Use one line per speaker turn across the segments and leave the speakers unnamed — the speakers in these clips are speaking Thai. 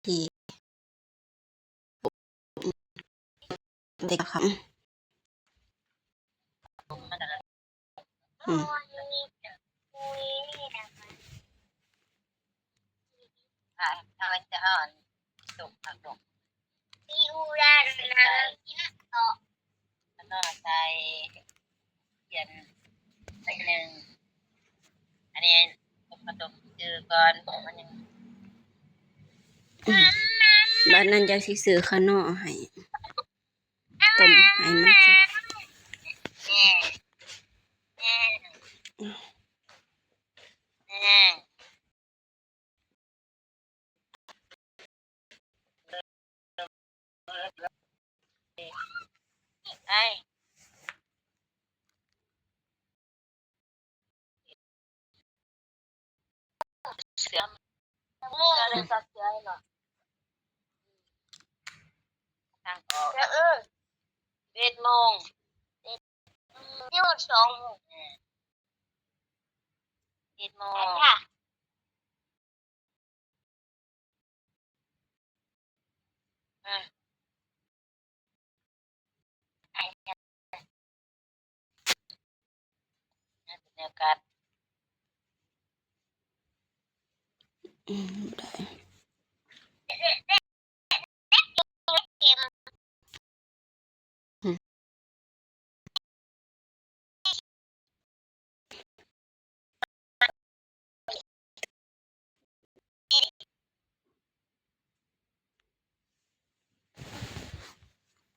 ที่เด็กค่ะอืม
ทางจะห่อนตกผักตกที่อูรานะแล้วก็ใส่เขียนใส่หนึ่งอันนี้ผสมจืดก่อนมันยัง
บ้านนั้นจะสิซื้อข้าวเหนียวให้ต้มให้มันสุก
ไอ้เสือเลยสักเสือหรอทางออก11 โมงที่หมด2 โมง11 โมงบรรยากาศ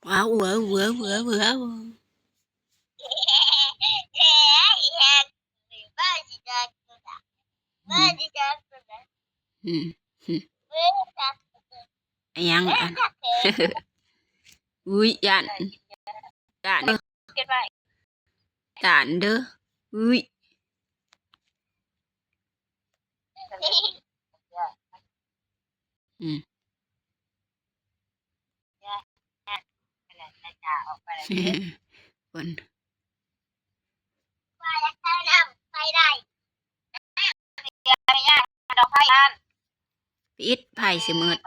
ว้าวว้าวว้าวว้าวว้าวอืมยังอันอุ้ยยันยันยันเด้ออุ้ยอืมคนปิดไผ่สิมืด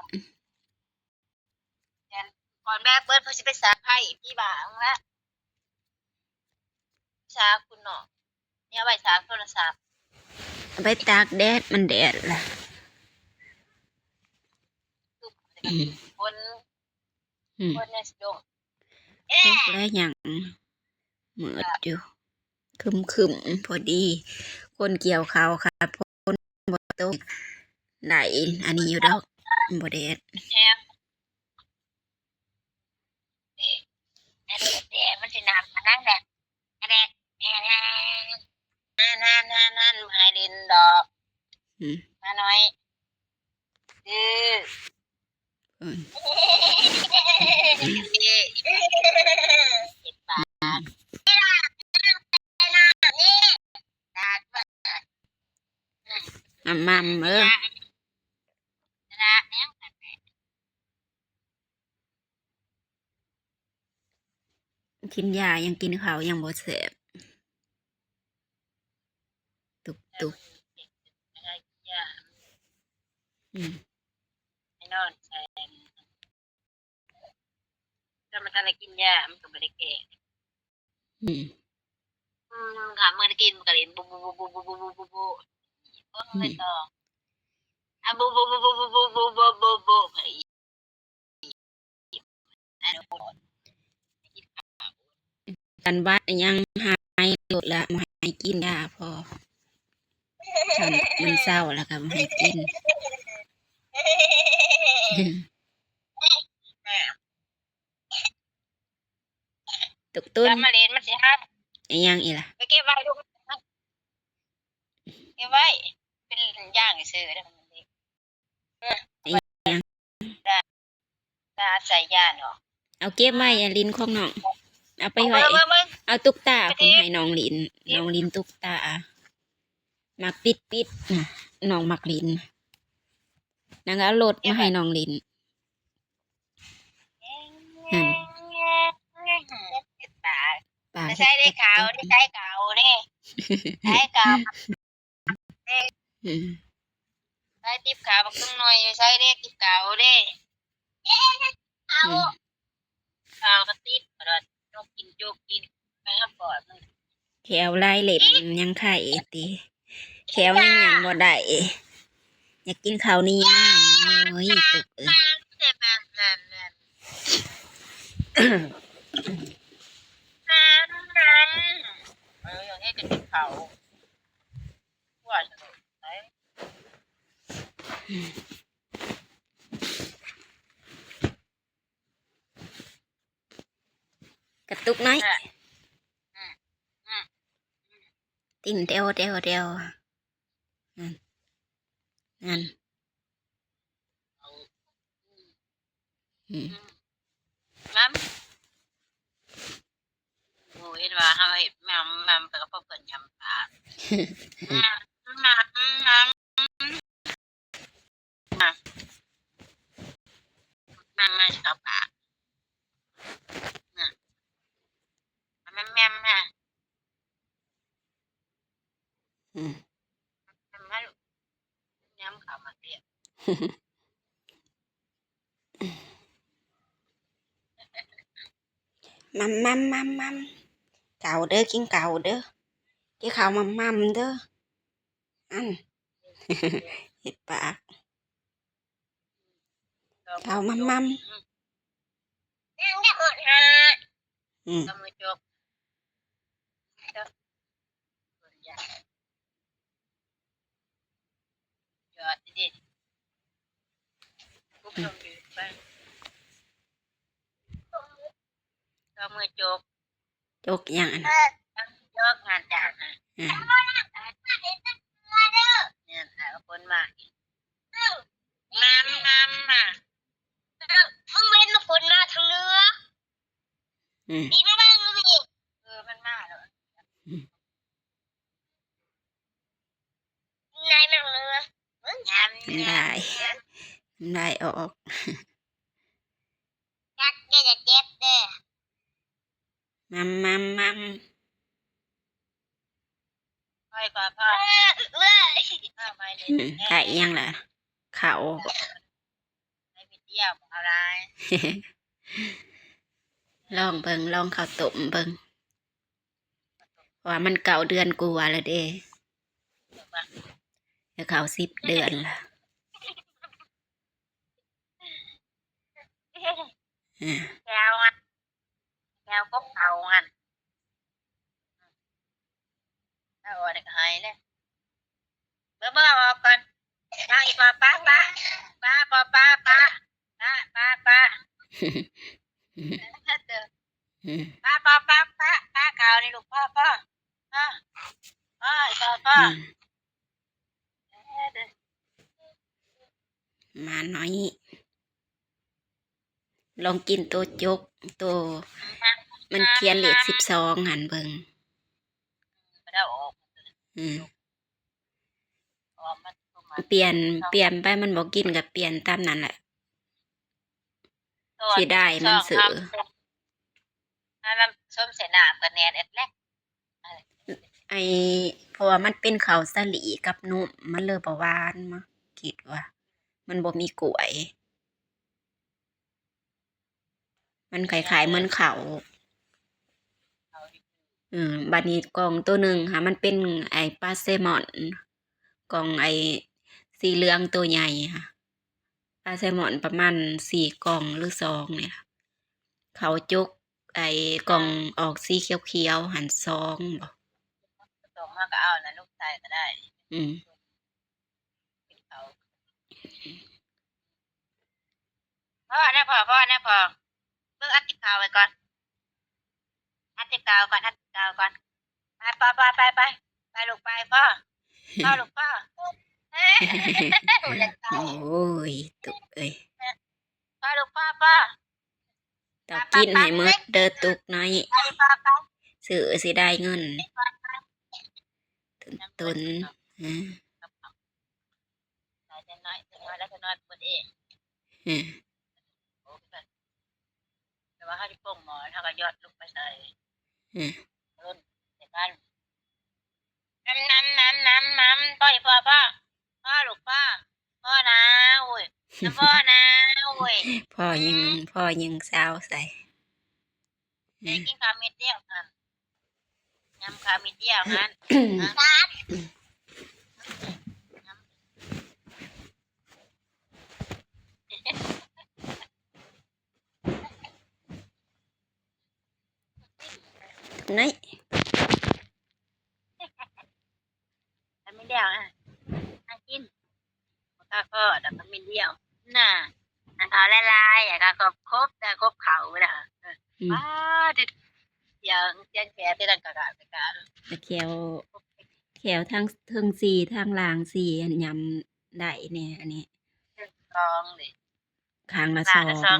ก่อนแม่เปิดเพื่อจะไปสาไพ่พี่บ่างละชาคุณเนาะเนี่ยใบชาโทรศัพท์
ไปตากแดดมันแดดล่ะ
คนเนี่ยสิโดง
ตกแล้วยังมืดอยู่คึมพอดีคนเกี่ยวข้าวค่ะคนบ่ตกไหนอันนี้อยู่ดอกบ่แดด
แฮมมันสิน้ำมานั่งแดดแดดนั่นไฮดินดอกมาหน่อยเห็ดปาก
มัมกินยายังกินข้าวยังบ่แซ่บตุก
ไม่นอนใส่ถ้ามันทันได้กินยามันก็ไม่ได้แก่ค่ะเมื่อได้กินมันก็เล่นบูไม่ต่อบู
กันบ้านยังหายโลดละมาให้กินยาพอมันเศร้าแล้วก็มาให้กินตุกตุ้น
มาเล่นมันสิฮะ
ยังอีล่ะ
ไปเก็บไว้ลูกเก็บไว้เป็นย่างซื้อได้มันดีตาใส่ยาเนาะ
เอาเก็บไว้อย่าลิ้นของน้องเอาไปไว้เอาตุ๊กตาคุณให้น้องลิ้นตุ๊กตามาปิดนะน้องมักลิ้นนางเอารถมาให้น้องลิ้น
ปากใช้ได้ขาวได้ใช้เก่านี่ใช้เก่า ใช้ติ๊บขาวบักตึงหน่อยใช้เด็กติ๊บขาวเด้เอา
อืม
ขาวกระติ๊บกระดดโจกกินไปห้ามปอดมัน
แขวลายเหล็บยังไข่ติแขวยังหยังบ่ได้อยากกินข้าวเหนียวโอ้ยตุกเอ้ย
เจ็บแบบนั้นอย่างนี้จะกินเขาว่าสนุกไหม
กระตุกน้อย
อืมอืม
ติ่นเดียวนั่น
เอา
อืม
น้ำโอ้เห็นว่าเขาเห็นแม่ไปกับพ่อเปิ่นยำปลาน้ำมากับปลาแม่แม่
อืม
มาย้ำเขามาเรียก
มัมเก่าเด้อกินเก่าเด้อกินข้าวมัมเด้ออัน เห็ดปากข้าวมัม
นั่งได้หมดฮะ
อืม
ก็มือจบส่วนใหญ่ยอดดิทุกคนดีไปก็มือจบ
จกอย่างอัน
ยกงานจากนะ
อืม
เนี่ยหาคนมาน้ำมามึงเว้นมาฝนมาทางเรือ
อืม
ดีไม่บ้างมึงอีกมันมาแล้วนายนั่งเรือ
ได้ออก
จักจะเจ็บเด้อ
มัม
พ่อยกว่าพ่อไม่เลย
อืมไก่ยังล่ะข้าว
ไม่ไปเที่ยวอะไร
ลองเบิ่งลองข้าวต้มเบิ่งว่ามันเก่าเดือนกว่าแล้วเด้เดี๋ยวเขา10 เดือนละอืม
แก้วอ่ะแก้วก็เผาอ่ะถ้าอ่อนก็หายเลยเมื่อออกก่อนป้าอีป้าป้าป้าป้าป้าป้าป้าป้าป้าป้าเด้อ
อืม
ป้าป้าป้าป้าป้าเก่านี่ลูกพ่อพ่อพ่อพ่ออีป้าพ่อ
อืมมาหน่อยลองกินตัวจกตัวมันเขียนเลข12หันเบิ่ง
ไม่ได้ออก
อืม
ออกมา
เปลี่ยนไปมันบอกกินกับเปลี่ยนตามนั้นแหละเสียดายมันเสือ
ให้มันส้มเสนากับแนนเอ็ดแรก
ไอเพราะว่ามันเป็นข้าวสาลีกับนุ่มมันเลยบ่หวานมาคิดว่า มันบ่มีกล้วย มันคล้ายๆเหมือนข้าวบัดนี้กล่องตัวหนึ่งค่ะมันเป็นไอปลาแซลมอนกล่องไอสีเหลืองตัวใหญ่ค่ะปลาแซลมอนประมาณ4 กล่องหรือ2เนี่ยค่ะเขาจกไอกล่องออกสีเขียวๆหัน2บ่
ส่งมาก็เอานะลูกชายก็ได้
อืม
พ่อนะพ่อเพิ่งอัดติดข่าวไว้ก่อนอัดติดข่าวก่อนไปลูกไปพ่อลูกพ่อ
โอ้ยตุกเอ้ย
พ่อลูกพ่อ
ต้องกินให้หมดเด้อตุกน้อย
ไป
ซื้อสิได้เงินตุนอืม
จะน้อยแล้วจะน้อยคนเอง
อืม
แต่ว่าถ้าที่โป่งหมอถ้าก็ยอดลูกไปใส่
อืม
รุ่นในบ้านน้ำต่อยพ่อลูกพ่อ พ่อนะโอ้ยนะพ่อนะโอ้ย
พ่อยิงสาวใส่
เด็กกินข้าวเม็ดเดียวค่ะยำข้าวเม็ดเดียวนั้นนะ
ไหน
ข้าวเม็ดเดียวนะน่ากินข้าวก็แต่ข้าวเม็ดเดียวน่ะอันเขาละลายอ่ะก็ครบแต่ครบเขาเลยค่ะว้าดิยังแก่ที่ดังกะกะไปกัน
แขวทางเทิงสี่ทางล่างสี่อันยำได้เนี่ยอันนี้
ลองเลย
ข้างละ
หลา
ส
น
อ
ละซอง
ง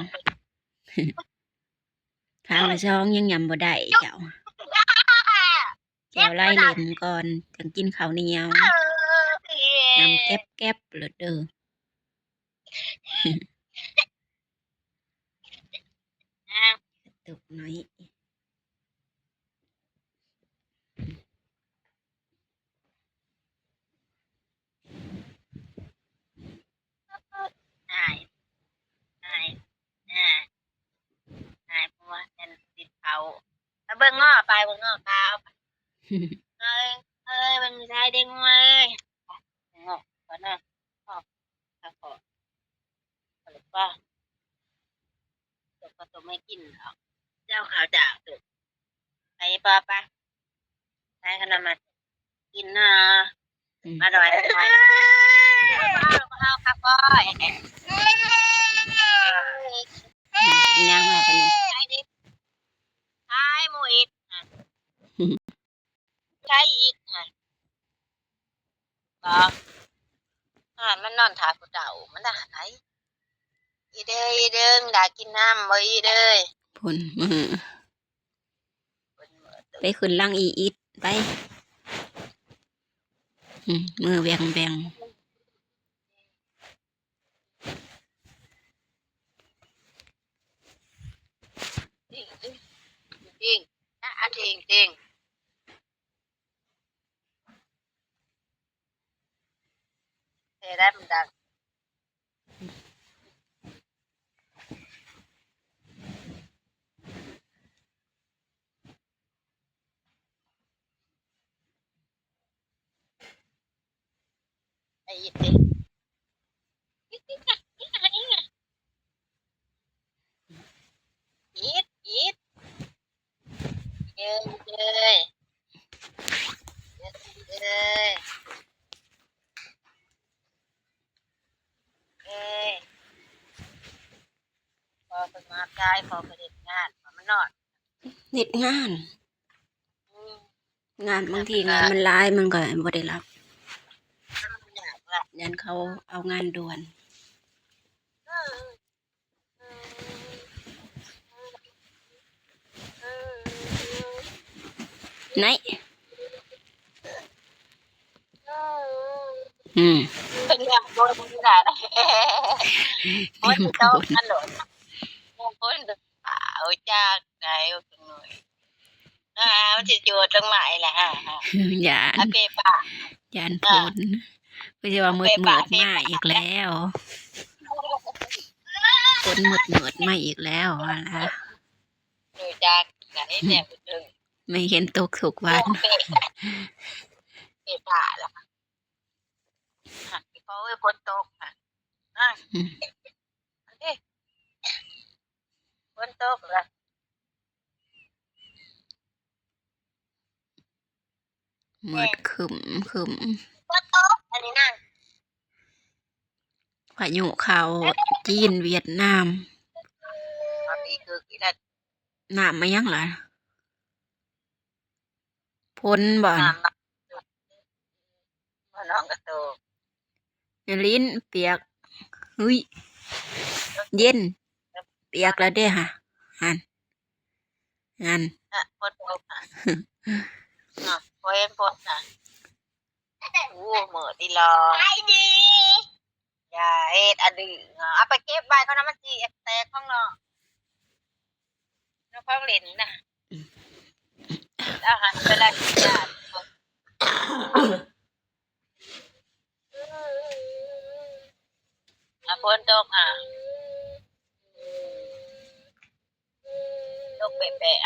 ข้างละสองยังยำบ่ได้เจ้าแขวไล่เล่นก่อนจังกินข้าวเหนียวยำแก๊บเลยเด้อ ตุกน้อย
นายนายนายเพราะว่าเป็นติดเขาแล้วเบิ่งง้อไปเบิ่งง้อขาวเอ้ยมันมีชายเด้งเลยง้อก่อนนะขอขอหรือว่าตัวก็ตัวไม่กินหรอกเจ้าขาวจากตัวไปปะปะใช้ขนาดมากินนะมาดอยเอาครับก้อย
ย่างมาปะนี่
ใช้หมูอิดใช้อิดบอกมันนอนถากูเดามันด่าไหนอีเด้ออีเด้งด่ากินน้ำบ่อีเด้อ
พ่นมือไปขึ้นล่างอีอิดไปมือแบง
จริงจริงจริงนะจริงจริงเทได้มันดังไอ้อิดดิอิดอิดอิดอิดอิดเด้อเด้อเด้อเอ้ยพอเป็นมาใจพอเป็นงานมันนอน
เน็ดงาน งานบางทีงานมันร้ายมันก็บ่ได้รับยันเขาเอางานด่วนไหน
เป็นอย่างโดนมึงด่าได้โอ้ยเจ้าอันหลอนมงคลเอาจากไหนเอาตรงหน่อยมันจะโจดตรงไหนแหละฮะ
ยา
อาน เปปะ
ยานพลก็จะว่ามืดมาอีกแล้วฝนมืดมาอีกแล้วว่าละ
โดยจากไหนเนี่ยกูดึง
ไม่เห็นตกทุกวัน
เปปะล่ะเพราะว่าฝนตกฝนตกล่ะ
มืดขึม
ฝนตกอันนี้นั่ง
พายุเขาจีนเวียดนาม
ตอนนี้คือกี่นาที
น้ำมายังล่ะพ้นบ่อน
น้ำมันน้องกระโตก
ลิ้นเปียกเฮ้ยเย็นเปียกแล้วเด้ค่ะหัน
ฝนตกพอเห็นฝนเหมือดีรออย่าเอ็ดอดื้อเอาไปเก็บใบเขานะมันจีแตกข้างนอกแล้วข้างเหล่นนะอาหารเวลากินยา คนตกตกเปะ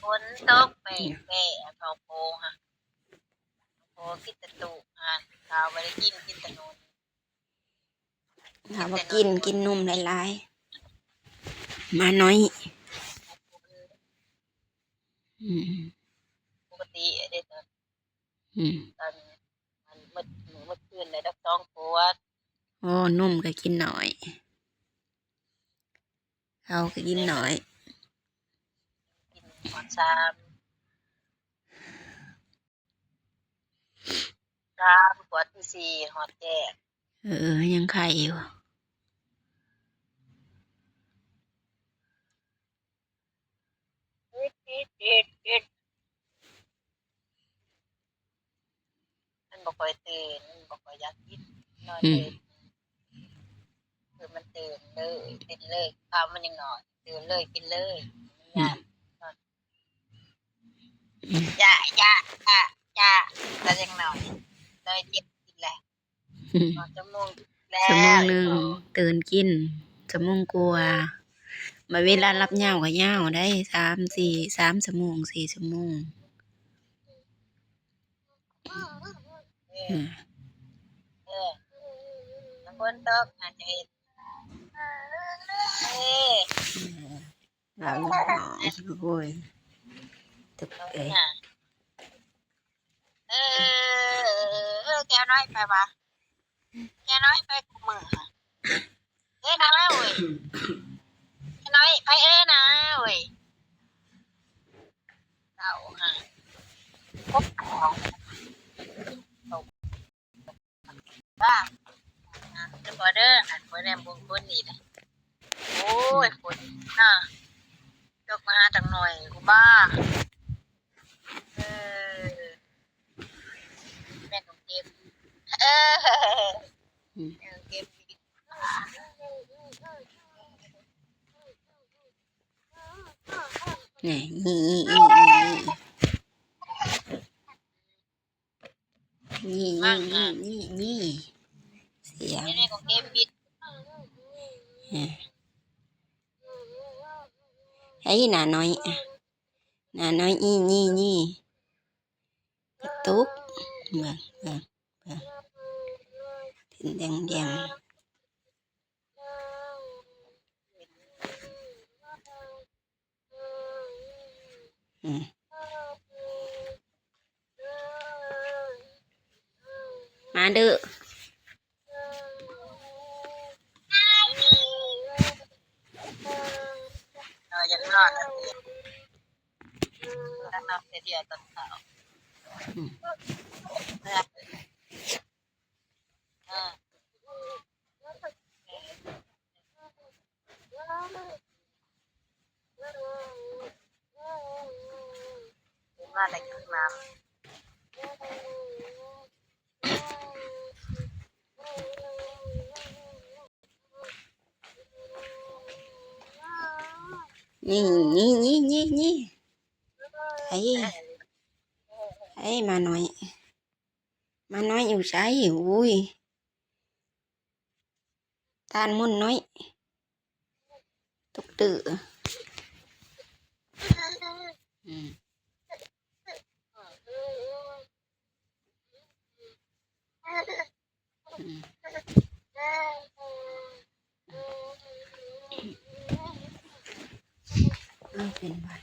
คนตกเปะเขาโพโพกินตะตุข้าวไม่ได้กินตะนูน
ถามว่ากินนมหลายๆมาน้อย
ปกติเด็กตอนมันมืดคืนเลยต้องปวด
โอ้นมก็กินหน่อยเขาก็กินหน่อย
กินหอด3ขวดที่4หอดแจก
ยังไข่อยู่
มันบ่ค่อยตื่นมันบ่ค่อยอยากกินนอนตื่นคือมันตื่นเลยกินเลยข้าวมันยังนอนตื่นเลยกินเลยจ้าแต่ยังนอนเลยเจ็บกินแหละนอนชั่วโมงแล้ว
ชั่วโมงหนึ่งตื่นกินชั่วโมงกลัวมาเวลารับเหย้าก็เหย้าได้3 ชั่วโมง4 ชั่วโมง
แล้วคนตกอาจจะเห็น
เราโอ้ยตึก
แกน้อยไปปะแกน้อยไปกับมือนะเว้ยแกน้อยไปนะเว้ยเราพบของบ้าจะบอเดอร์บอเดอร์บุญคนนี่นะโอ้ยคนยกมาหาจังหน่อยกูบ้าแม่ของเกมเกม
นี่เสียง
แม่ของเกมบิด
ไอ้หนาน้อยนี่กระตุกถึงแดงมาเด้อ
จะรอดนะตั้งนำเดียวตอนเช้ามาแต่กินน้ำ
นี่ไอ้มาน้อยอยู่ใช่อุ้ยตานมุ่นน้อยตุกตื่เป็นบ้าน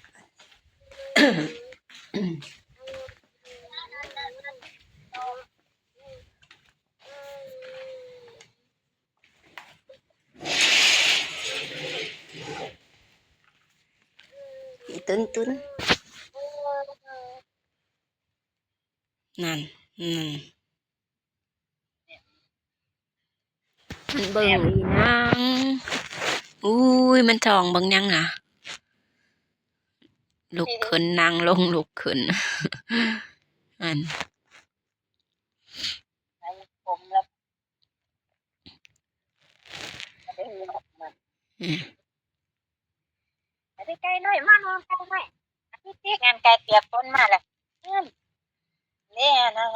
ตุนนั่นมันเบิ่งอีนางอุ้ยมันทองบางยังลุกขึ้นนางลงลุกขึ้นอัน
ผมแล้วไปใกล้หน่อยมานอนใกล้หน่อย ที่งานไกลเปียกฝนมาแหละเนี่ยนะ